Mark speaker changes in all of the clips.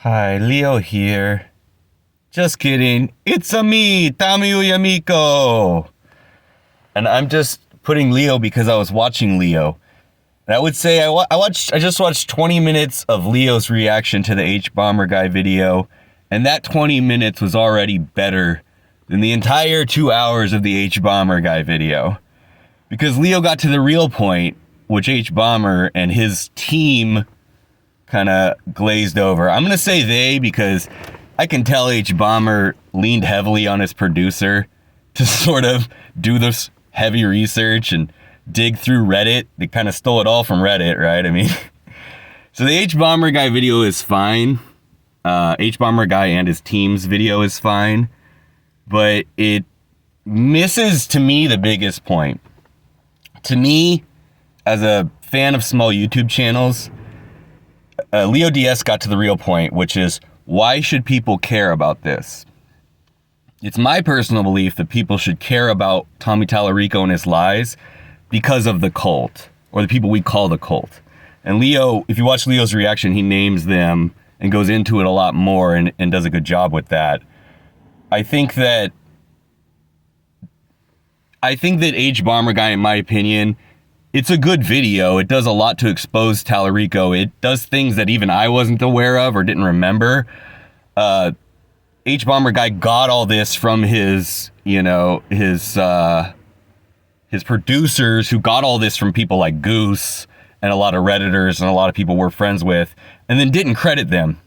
Speaker 1: Hi, Leo here. Just kidding. It's me, Tommy Tallarico Amico. And I'm just putting Leo because I was watching Leo. And I would say I just watched 20 minutes of Leo's reaction to the Hbomberguy video, and that 20 minutes was already better than the entire 2 hours of the Hbomberguy video. Because Leo got to the real point, which Hbomber and his team kind of glazed over. I'm going to say they because I can tell Hbomber leaned heavily on his producer to sort of do this heavy research and dig through Reddit. They kind of stole it all from Reddit, right? I mean, so the Hbomberguy video is fine. Hbomberguy and his team's video is fine, but it misses, to me, the biggest point. To me, as a fan of small YouTube channels, Leo DS got to the real point, which is, why should people care about this? It's my personal belief that people should care about Tommy Tallarico and his lies because of the cult, or the people we call the cult. And Leo, if you watch Leo's reaction, he names them and goes into it a lot more and does a good job with that. I think that Hbomberguy, in my opinion, it's a good video. It does a lot to expose Tallarico. It does things that even I wasn't aware of or didn't remember. Hbomberguy got all this from his producers, who got all this from people like Goose and a lot of Redditors and a lot of people we're friends with, and then didn't credit them.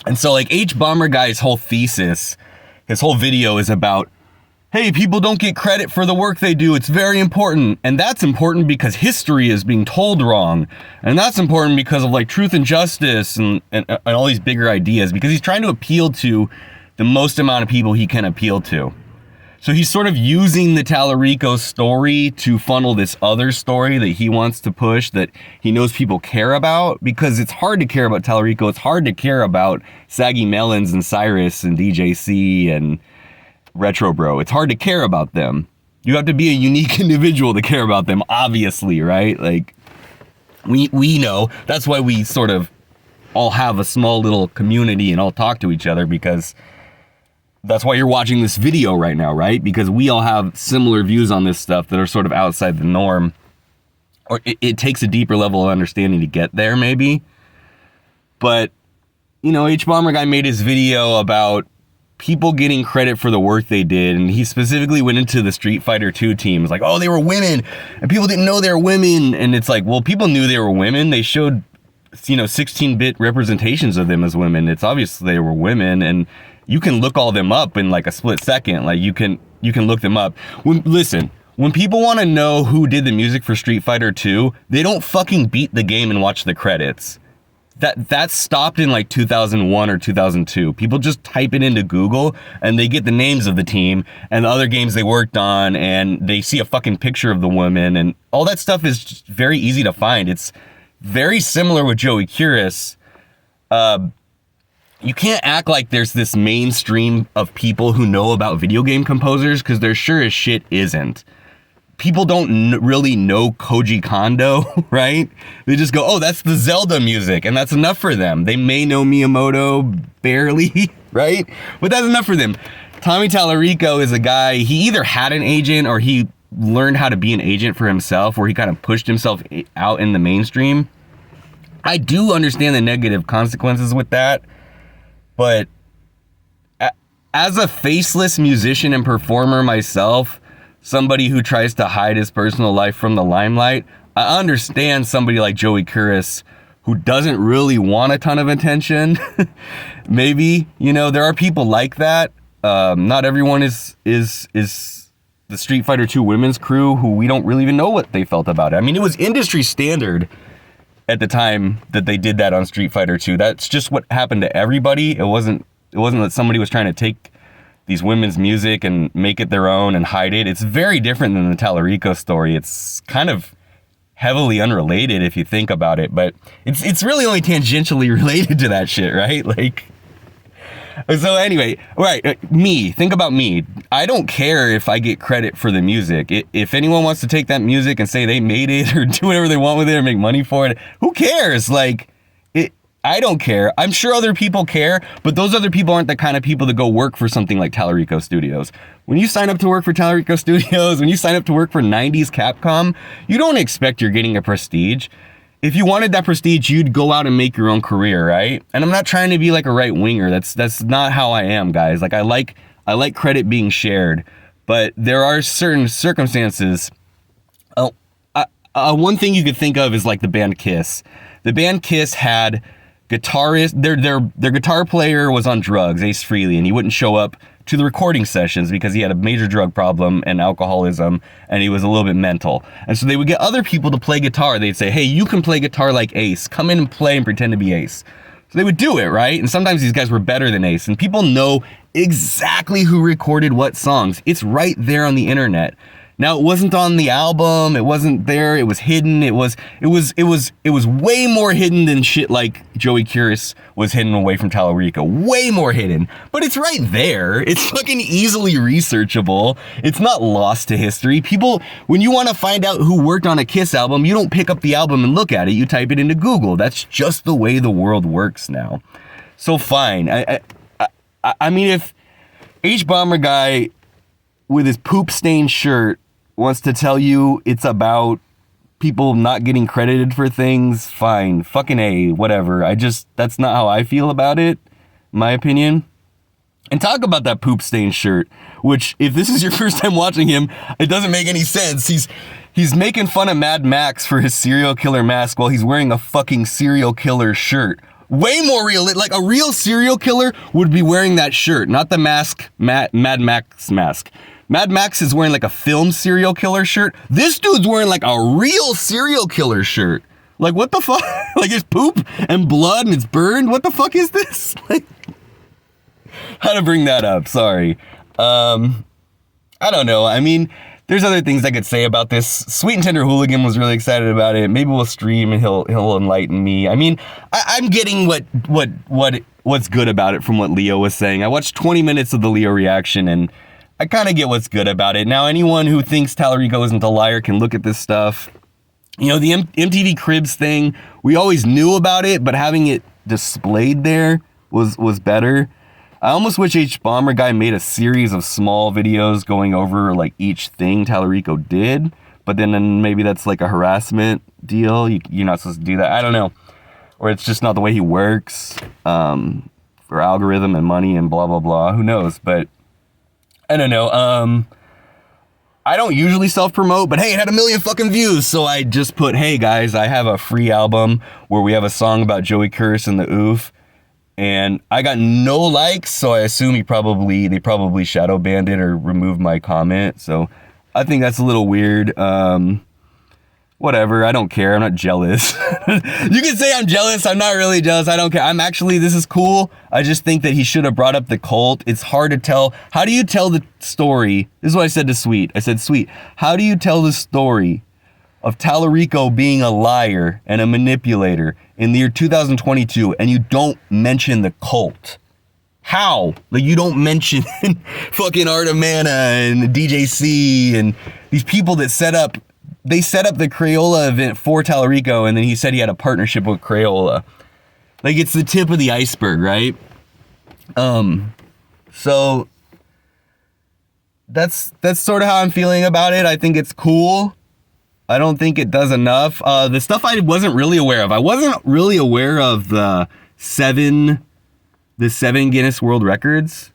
Speaker 1: And so, like, Hbomberguy's whole thesis, his whole video is about, hey, people don't get credit for the work they do. It's very important. And that's important because history is being told wrong. And that's important because of, like, truth and justice and all these bigger ideas, because he's trying to appeal to the most amount of people he can appeal to. So he's sort of using the Tallarico story to funnel this other story that he wants to push, that he knows people care about, because it's hard to care about Tallarico. It's hard to care about Saggy Melons and Cyrus and DJC and Retro Bro. It's hard to care about them. You have to be a unique individual to care about them, obviously, right? Like, we know. That's why we sort of all have a small little community and all talk to each other, because that's why you're watching this video right now, right? Because we all have similar views on this stuff that are sort of outside the norm. Or it takes a deeper level of understanding to get there, maybe. But, you know, Hbomberguy made his video about people getting credit for the work they did, and he specifically went into the Street Fighter 2 teams, like, oh, they were women, and people didn't know they were women, and it's like, well, people knew they were women. They showed, 16-bit representations of them as women. It's obvious they were women, and you can look all them up in like a split second. Like, you can look them up. When people want to know who did the music for Street Fighter 2, they don't fucking beat the game and watch the credits. That stopped in like 2001 or 2002. People just type it into Google and they get the names of the team and the other games they worked on, and they see a fucking picture of the woman, and all that stuff is just very easy to find. It's very similar with Joey Curious. You can't act like there's this mainstream of people who know about video game composers, because there sure as shit isn't. People don't really know Koji Kondo, right? They just go, oh, that's the Zelda music, and that's enough for them. They may know Miyamoto barely, right? But that's enough for them. Tommy Tallarico is a guy, he either had an agent or he learned how to be an agent for himself, where he kind of pushed himself out in the mainstream. I do understand the negative consequences with that, but as a faceless musician and performer myself, somebody who tries to hide his personal life from the limelight, I understand somebody like Joey Curious, who doesn't really want a ton of attention. Maybe, there are people like that. Not everyone is the Street Fighter 2 women's crew, who we don't really even know what they felt about it. I mean, it was industry standard at the time that they did that on Street Fighter 2. That's just what happened to everybody. It wasn't that somebody was trying to take these women's music and make it their own and hide it. It's very different than the Tallarico story. It's kind of heavily unrelated if you think about it, but it's really only tangentially related to that shit, right? Like, so anyway, right, think about me. I don't care if I get credit for the music. If anyone wants to take that music and say they made it or do whatever they want with it or make money for it, who cares? Like, I don't care. I'm sure other people care, but those other people aren't the kind of people that go work for something like Tallarico Studios. When you sign up to work for Tallarico Studios, when you sign up to work for 90s Capcom, you don't expect you're getting a prestige. If you wanted that prestige, you'd go out and make your own career, right? And I'm not trying to be like a right winger. That's not how I am, guys. Like I like credit being shared, but there are certain circumstances. One thing you could think of is like the band Kiss. The band Kiss had guitarist, their guitar player was on drugs, Ace Frehley, and he wouldn't show up to the recording sessions because he had a major drug problem and alcoholism, and he was a little bit mental. And so they would get other people to play guitar. They'd say, hey, you can play guitar like Ace. Come in and play and pretend to be Ace. So they would do it, right? And sometimes these guys were better than Ace, and people know exactly who recorded what songs. It's right there on the internet. Now, it wasn't on the album, it wasn't there, it was hidden, it was way more hidden than shit like Joey Curious was hidden away from Tallarico. Way more hidden. But it's right there. It's fucking easily researchable. It's not lost to history. People, when you want to find out who worked on a Kiss album, you don't pick up the album and look at it, you type it into Google. That's just the way the world works now. So fine. I mean, if Hbomberguy with his poop-stained shirt wants to tell you it's about people not getting credited for things, fine. Fucking A, whatever. That's not how I feel about it, in my opinion. And talk about that poop-stained shirt, which, if this is your first time watching him, it doesn't make any sense. He's making fun of Mad Max for his serial killer mask while he's wearing a fucking serial killer shirt. Way more real. Like, a real serial killer would be wearing that shirt, not the mask, Mad Max mask. Mad Max is wearing like a film serial killer shirt. This dude's wearing like a real serial killer shirt. Like, what the fuck? Like, it's poop and blood and it's burned. What the fuck is this? Like, how to bring that up? Sorry. I don't know. I mean, there's other things I could say about this. Sweet and Tender Hooligan was really excited about it. Maybe we'll stream and he'll enlighten me. I mean, I'm getting what's good about it from what Leo was saying. I watched 20 minutes of the Leo reaction and I kind of get what's good about it. Now, anyone who thinks Tallarico isn't a liar can look at this stuff. You know, the MTV Cribs thing, we always knew about it, but having it displayed there was better. I almost wish Hbomberguy made a series of small videos going over like each thing Tallarico did, but then maybe that's like a harassment deal. You're not supposed to do that. I don't know. Or it's just not the way he works for algorithm and money and blah, blah, blah. Who knows? But I don't know. I don't usually self-promote, but hey, it had 1 million fucking views. So I just put, hey guys, I have a free album where we have a song about Joey Curtis and the Oof. And I got no likes, so I assume they probably shadow banned it or removed my comment. So I think that's a little weird. Whatever, I don't care. I'm not jealous. You can say I'm jealous. I'm not really jealous. I don't care. This is cool. I just think that he should have brought up the cult. It's hard to tell. How do you tell the story? This is what I said to Sweet. I said, Sweet, how do you tell the story of Tallarico being a liar and a manipulator in the year 2022 and you don't mention the cult? How? Like, you don't mention fucking Art of Mana and DJC and these people that set up the Crayola event for Tallarico, and then he said he had a partnership with Crayola. Like, it's the tip of the iceberg, right? So that's sort of how I'm feeling about it. I think it's cool. I don't think it does enough. The stuff I wasn't really aware of. I wasn't really aware of the seven Guinness World Records.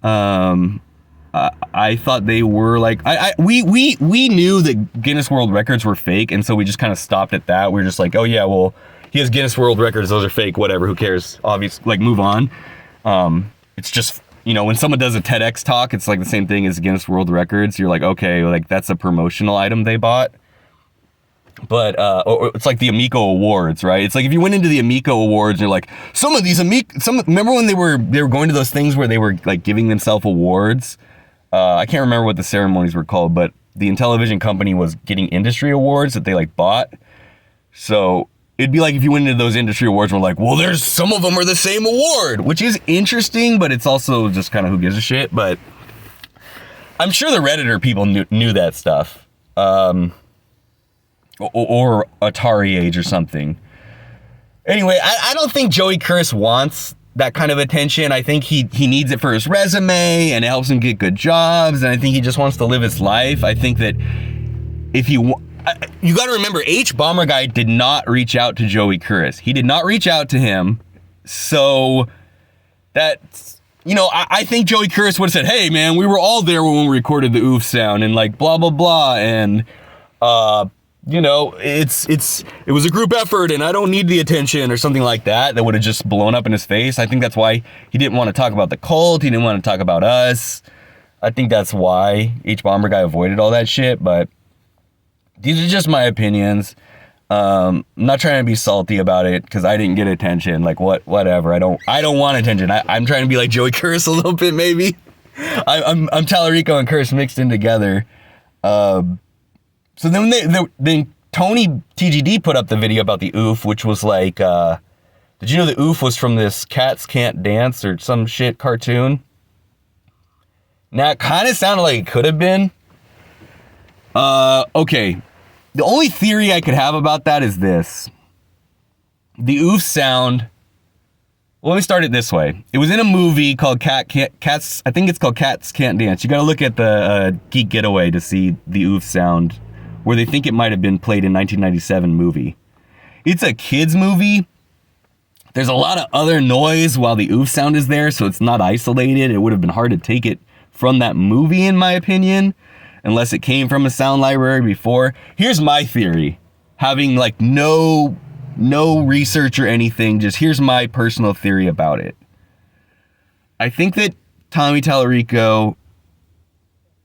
Speaker 1: I thought they were like, we knew that Guinness World Records were fake, and so we just kind of stopped at that. We were just like, oh yeah, well, he has Guinness World Records, those are fake, whatever, who cares? Obviously, like, move on. It's just, you know, when someone does a TEDx talk, it's like the same thing as Guinness World Records. You're like, okay, like, that's a promotional item they bought. But or it's like the Amico Awards, right? It's like if you went into the Amico Awards and you're like, remember when they were going to those things where they were like giving themselves awards? I can't remember what the ceremonies were called, but the Intellivision company was getting industry awards that they like bought. So it'd be like if you went into those industry awards and were like, well, there's some of them are the same award, which is interesting, but it's also just kind of who gives a shit. But I'm sure the Redditor people knew that stuff. Or Atari age or something. Anyway, I don't think Joey Curtis wants that kind of attention. I think he needs it for his resume, and it helps him get good jobs, and I think he just wants to live his life. I think that if you got to remember, Hbomberguy did not reach out to Joey Curtis. He did not reach out to him. So that's, you know, I think Joey Curtis would have said, hey man, we were all there when we recorded the oof sound, and like blah blah blah, and you know, it was a group effort and I don't need the attention or something like that. That would have just blown up in his face. I think that's why he didn't want to talk about the cult. He didn't want to talk about us. I think that's why Hbomberguy avoided all that shit. But these are just my opinions. I'm not trying to be salty about it because I didn't get attention. Like whatever. I don't want attention. I'm trying to be like Joey Curtis a little bit, maybe. I'm Tallarico and Curtis mixed in together. So then Tony TGD put up the video about the oof, which was like, did you know the oof was from this Cats Can't Dance or some shit cartoon? Now, it kind of sounded like it could have been. Okay. The only theory I could have about that is this. The oof sound... Well, let me start it this way. It was in a movie called Cats... I think it's called Cats Can't Dance. You gotta look at the Geek Getaway to see the oof sound, where they think it might have been played in 1997 movie. It's a kid's movie. There's a lot of other noise while the oof sound is there, so it's not isolated. It would have been hard to take it from that movie, in my opinion, unless it came from a sound library before. Here's my theory. Having like no research or anything, just here's my personal theory about it. I think that Tommy Tallarico...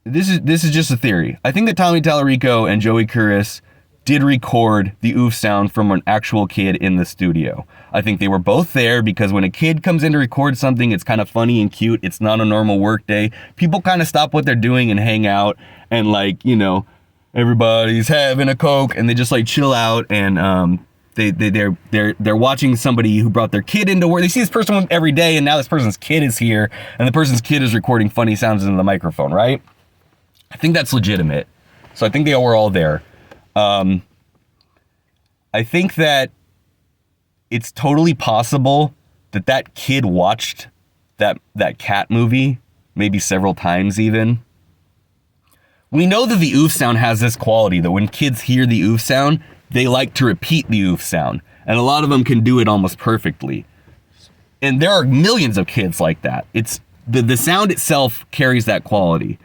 Speaker 1: This is just a theory. I think that Tommy Tallarico and Joey Curtis did record the oof sound from an actual kid in the studio. I think they were both there because when a kid comes in to record something, it's kind of funny and cute. It's not a normal work day. People kind of stop what they're doing and hang out, and like, you know, everybody's having a Coke and they just like chill out, and they're watching somebody who brought their kid into work. They see this person every day, and now this person's kid is here, and the person's kid is recording funny sounds into the microphone, right? I think that's legitimate. So I think they were all there. I think that it's totally possible that that kid watched that cat movie maybe several times even. We know that the oof sound has this quality that when kids hear the oof sound, they like to repeat the oof sound. And a lot of them can do it almost perfectly. And there are millions of kids like that. It's the sound itself carries that quality.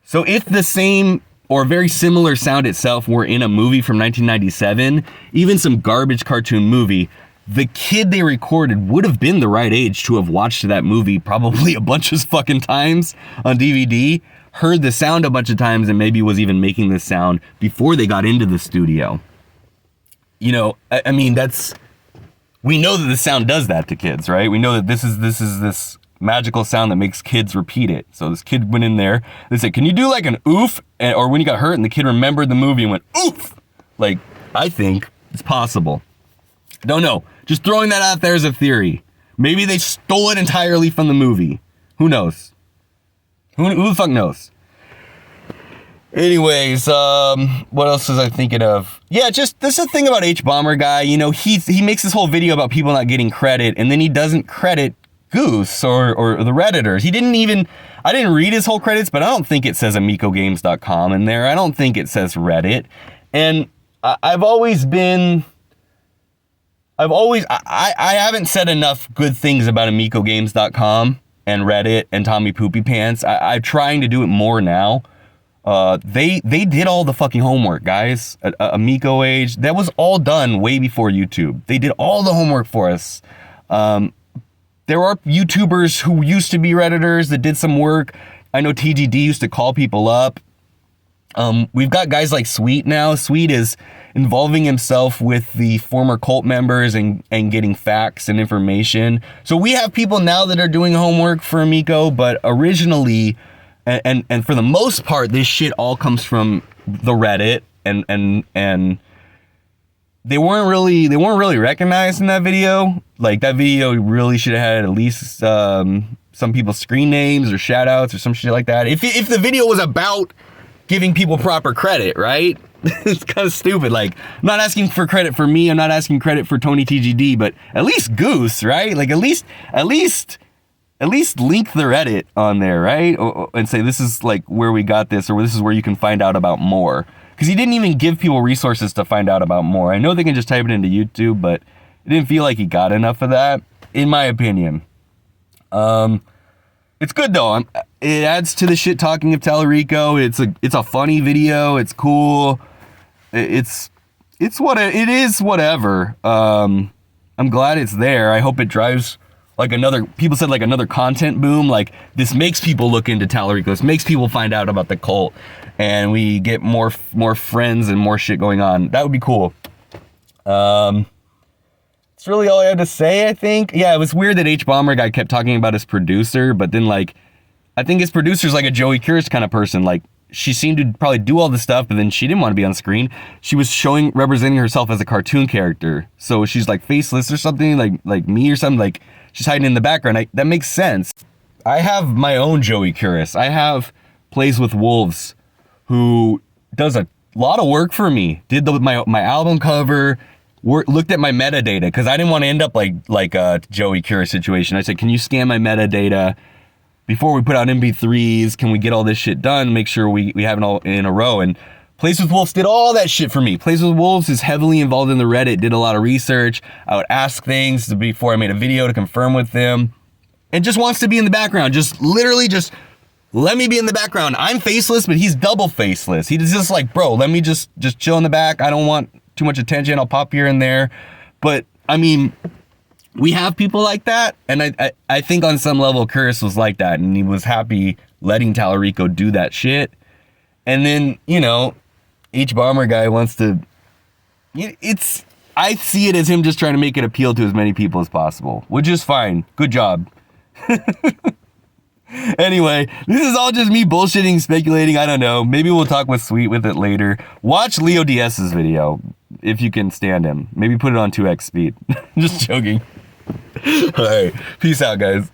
Speaker 1: So if the same or very similar sound itself were in a movie from 1997, even some garbage cartoon movie, the kid they recorded would have been the right age to have watched that movie probably a bunch of fucking times on DVD, heard the sound a bunch of times, and maybe was even making the sound before they got into the studio. You know, I mean, we know that the sound does that to kids, right? We know that this is this magical sound that makes kids repeat it. So this kid went in there, they said, can you do like an oof? Or when you got hurt and the kid remembered the movie and went, oof! Like, I think it's possible. Don't know. Just throwing that out there as a theory. Maybe they stole it entirely from the movie. Who knows? Who the fuck knows? Anyways, what else was I thinking of? Yeah, just this is the thing about Hbomberguy. You know, he makes this whole video about people not getting credit, and then he doesn't credit Goose or the Redditors. I didn't read his whole credits, but I don't think it says AmicoGames.com in there. I don't think it says Reddit. And I haven't said enough good things about AmicoGames.com and Reddit and Tommy Poopy Pants. I'm trying to do it more now. They did all the fucking homework, guys. Amico Age, that was all done way before YouTube. They did all the homework for us. There are YouTubers who used to be Redditors that did some work. I know TGD used to call people up. We've got guys like Sweet now. Sweet is involving himself with the former cult members and getting facts and information. So we have people now that are doing homework for Amico, but originally, and for the most part, this shit all comes from the Reddit, and they weren't really recognized in that video. Like, that video really should have had at least some people's screen names or shout outs or some shit like that. If the video was about giving people proper credit, right? It's kind of stupid. Like, I'm not asking for credit for me. I'm not asking credit for Tony TGD, but at least Goose, right? Like, at least link the Reddit on there, right? And say, this is like where we got this, or this is where you can find out about more. Because he didn't even give people resources to find out about more. I know they can just type it into YouTube, but it didn't feel like he got enough of that, in my opinion. It's good though. It adds to the shit talking of Tallarico. It's a funny video. It's cool. It's what it is. Whatever. I'm glad it's there. I hope it drives like people said like another content boom. Like, this makes people look into Tallarico. This makes people find out about the cult, and we get more friends and more shit going on. That would be cool. That's really all I had to say, I think. Yeah, it was weird that Hbomberguy kept talking about his producer, but then, like, I think his producer's like a Joey Curious kind of person. Like, she seemed to probably do all this stuff, but then she didn't want to be on screen. She was representing herself as a cartoon character. So she's like faceless or something, like me or something. Like, she's hiding in the background. That makes sense. I have my own Joey Curious. I have Plays with Wolves, who does a lot of work for me. Did my album cover. Looked at my metadata, because I didn't want to end up like a Joey Curious situation. I said, can you scan my metadata before we put out MP3s? Can we get all this shit done? Make sure we have it all in a row. And Plays with Wolves did all that shit for me. Plays with Wolves is heavily involved in the Reddit, did a lot of research. I would ask things before I made a video to confirm with them, and just wants to be in the background. Just literally just let me be in the background. I'm faceless, but he's double faceless. He's just like, bro, let me just chill in the back. I don't want too much attention. I'll pop here and there. But I mean, we have people like that, and I think on some level Curious was like that, and he was happy letting Tallarico do that shit. And then, you know, Hbomberguy wants to, I see it as him just trying to make it appeal to as many people as possible, which is fine. Good job. Anyway, this is all just me bullshitting, speculating. I don't know. Maybe we'll talk with Sweet with it later. Watch Leo DS's video if you can stand him. Maybe put it on 2x speed. Just joking. All right. Peace out, guys.